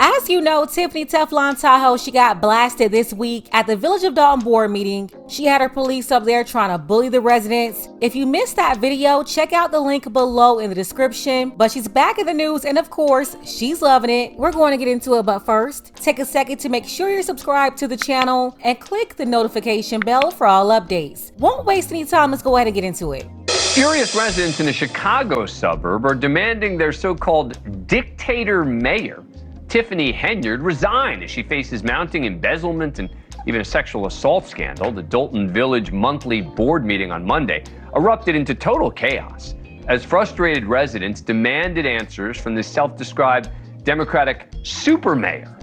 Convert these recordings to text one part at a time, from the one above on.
As you know, Tiffany Teflon Tahoe, she got blasted this week at the Village of Dolton board meeting. She had her police up there trying to bully the residents. If you missed that video, check out the link below in the description. But she's back in the news, and of course, she's loving it. We're going to get into it, but first, take a second to make sure you're subscribed to the channel and click the notification bell for all updates. Won't waste any time, let's go ahead and get into it. Furious residents in a Chicago suburb are demanding their so-called Dictator mayor, Tiffany Henyard, resign as she faces mounting embezzlement and even a sexual assault scandal. The Dolton Village monthly board meeting on Monday erupted into total chaos as frustrated residents demanded answers from the self-described Democratic super mayor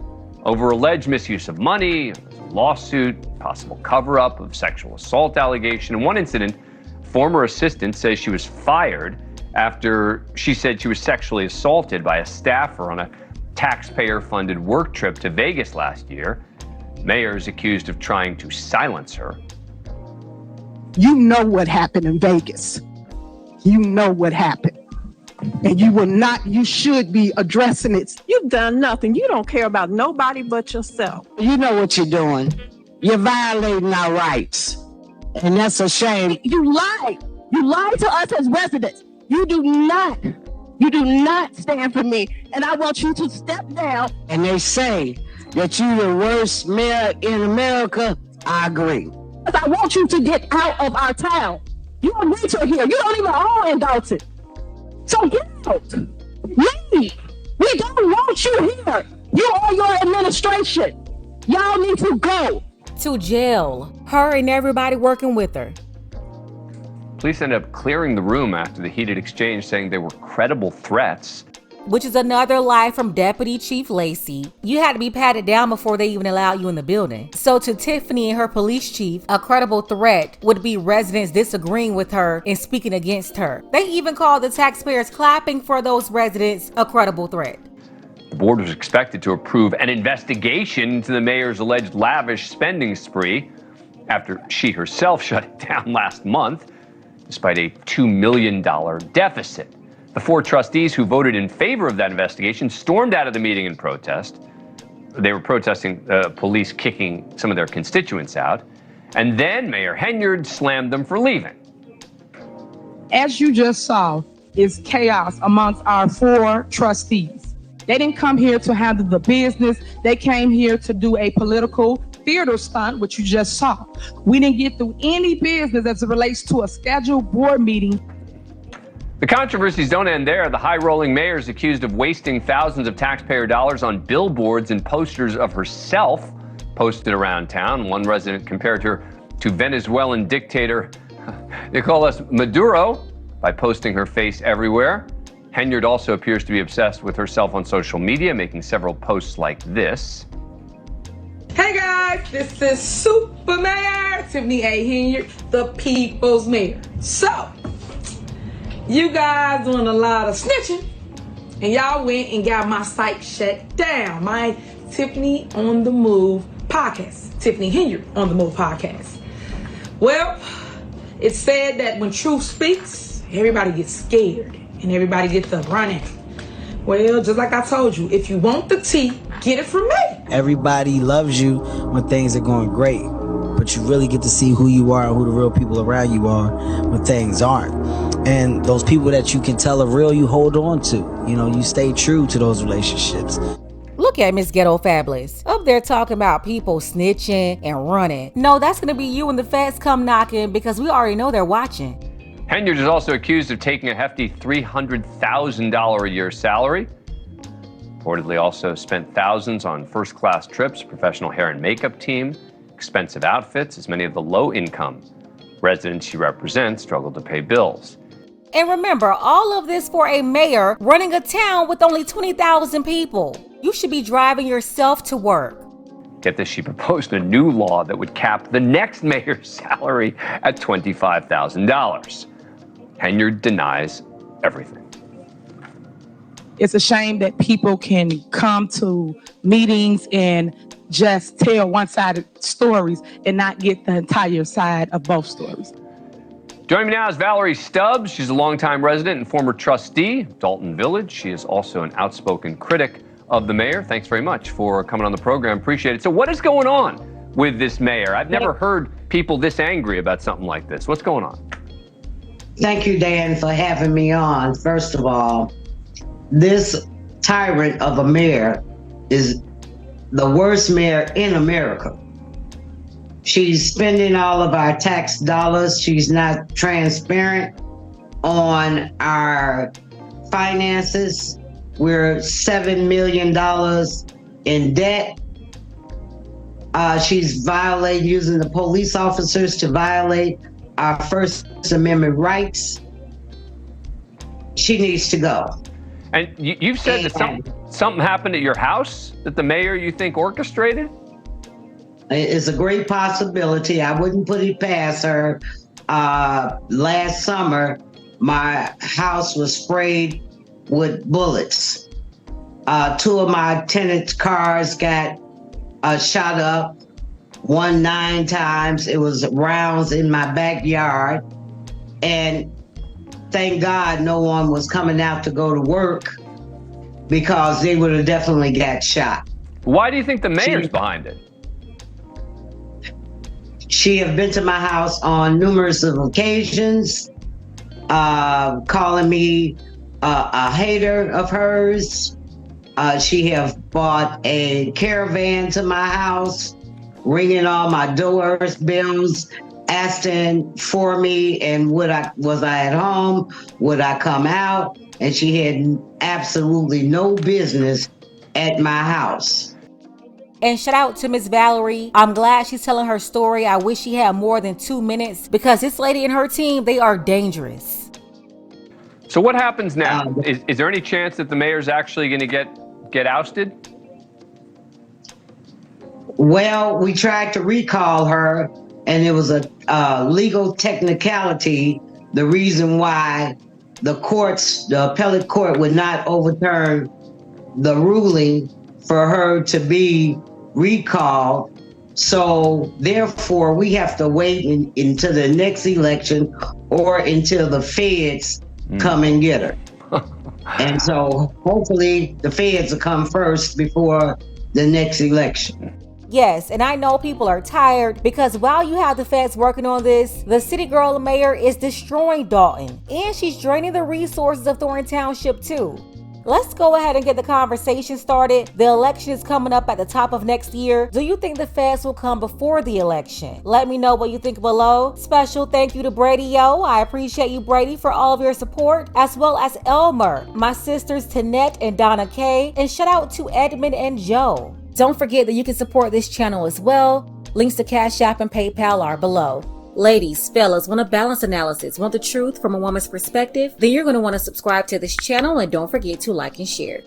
over alleged misuse of money, lawsuit, possible cover-up of sexual assault allegation. In one incident, former assistant says she was fired after she said she was sexually assaulted by a staffer on a taxpayer-funded work trip to Vegas last year. Mayor is accused of trying to silence her. You know what happened in Vegas. You know what happened. And you should be addressing it. You've done nothing. You don't care about nobody but yourself. You know what you're doing. You're violating our rights. And that's a shame. You lied. You lied to us as residents. You do not stand for me. And I want you to step down. And they say that you're the worst mayor in America. I agree. I want you to get out of our town. You don't need to here. You don't even own in Dolton. So get out. Leave. We don't want you here. You or your administration. Y'all need to go. To jail. Her and everybody working with her. Police ended up clearing the room after the heated exchange, saying they were credible threats. Which is another lie from Deputy Chief Lacey. You had to be patted down before they even allowed you in the building. So to Tiffany and her police chief, a credible threat would be residents disagreeing with her and speaking against her. They even called the taxpayers clapping for those residents a credible threat. The board was expected to approve an investigation into the mayor's alleged lavish spending spree after she herself shut it down last month, despite a $2 million deficit. The 4 trustees who voted in favor of that investigation stormed out of the meeting in protest. They were protesting police kicking some of their constituents out. And then Mayor Henyard slammed them for leaving. As you just saw, is chaos amongst our 4 trustees. They didn't come here to handle the business. They came here to do a political theater stunt, which you just saw. We didn't get through any business as it relates to a scheduled board meeting. The controversies don't end there. The high-rolling mayor is accused of wasting thousands of taxpayer dollars on billboards and posters of herself posted around town. One resident compared her to Venezuelan dictator Nicolas Maduro by posting her face everywhere. Henyard also appears to be obsessed with herself on social media, making several posts like this. Hey guys, this is Super Mayor Tiffany A. Henyard, the people's mayor. So, you guys doing a lot of snitching, and y'all went and got my site shut down. My Tiffany on the Move podcast, Tiffany Henyard on the Move podcast. Well, it's said that when truth speaks, everybody gets scared and everybody gets up running. Well, just like I told you, if you want the tea, get it from me. Everybody loves you when things are going great, but you really get to see who you are and who the real people around you are when things aren't. And those people that you can tell are real, you hold on to. You know, you stay true to those relationships. Look at Miss Ghetto Fabulous up there talking about people snitching and running. No, that's gonna be you when the feds come knocking, because we already know they're watching. Henyard is also accused of taking a hefty $300,000 a year salary. Reportedly also spent thousands on first-class trips, professional hair and makeup team, expensive outfits, as many of the low-income residents she represents struggle to pay bills. And remember, all of this for a mayor running a town with only 20,000 people. You should be driving yourself to work. Get this, she proposed a new law that would cap the next mayor's salary at $25,000. Henyard denies everything. It's a shame that people can come to meetings and just tell one-sided stories and not get the entire side of both stories. Joining me now is Valerie Stubbs. She's a longtime resident and former trustee of Dolton Village. She is also an outspoken critic of the mayor. Thanks very much for coming on the program. Appreciate it. So what is going on with this mayor? I've never heard people this angry about something like this. What's going on? Thank you, Dan, for having me on. First of all, this tyrant of a mayor is the worst mayor in America. She's spending all of our tax dollars. She's not transparent on our finances. We're $7 million in debt. She's using the police officers to violate our First Amendment rights. She needs to go. And you've said that something happened at your house that the mayor, you think, orchestrated? It's a great possibility. I wouldn't put it past her. Last summer, my house was sprayed with bullets. Two of my tenants' cars got shot up, one 9 times. It was rounds in my backyard. And thank God no one was coming out to go to work, because they would have definitely got shot. Why do you think the mayor's behind it? She have been to my house on numerous occasions, calling me a hater of hers. She have bought a caravan to my house, ringing all my doors, bells, asking for me and was I at home? Would I come out? And she had absolutely no business at my house. And shout out to Miss Valerie. I'm glad she's telling her story. I wish she had more than 2 minutes, because this lady and her team, they are dangerous. So what happens now? Is there any chance that the mayor's actually going to get ousted? Well, we tried to recall her, and it was a legal technicality. The reason why the appellate court would not overturn the ruling for her to be recalled. So therefore, we have to wait until the next election or until the feds come and get her. And so hopefully the feds will come first before the next election. Yes, and I know people are tired, because while you have the feds working on this, the city girl mayor is destroying Dolton, and she's draining the resources of Thornton Township too. Let's go ahead and get the conversation started. The election is coming up at the top of next year. Do you think the feds will come before the election? Let me know what you think below. Special thank you to Brady Yo. I appreciate you, Brady, for all of your support, as well as Elmer, my sisters Tanette and Donna K, and shout out to Edmund and Joe. Don't forget that you can support this channel as well. Links to Cash App and PayPal are below. Ladies, fellas, want a balanced analysis, want the truth from a woman's perspective? Then you're going to want to subscribe to this channel, and don't forget to like and share.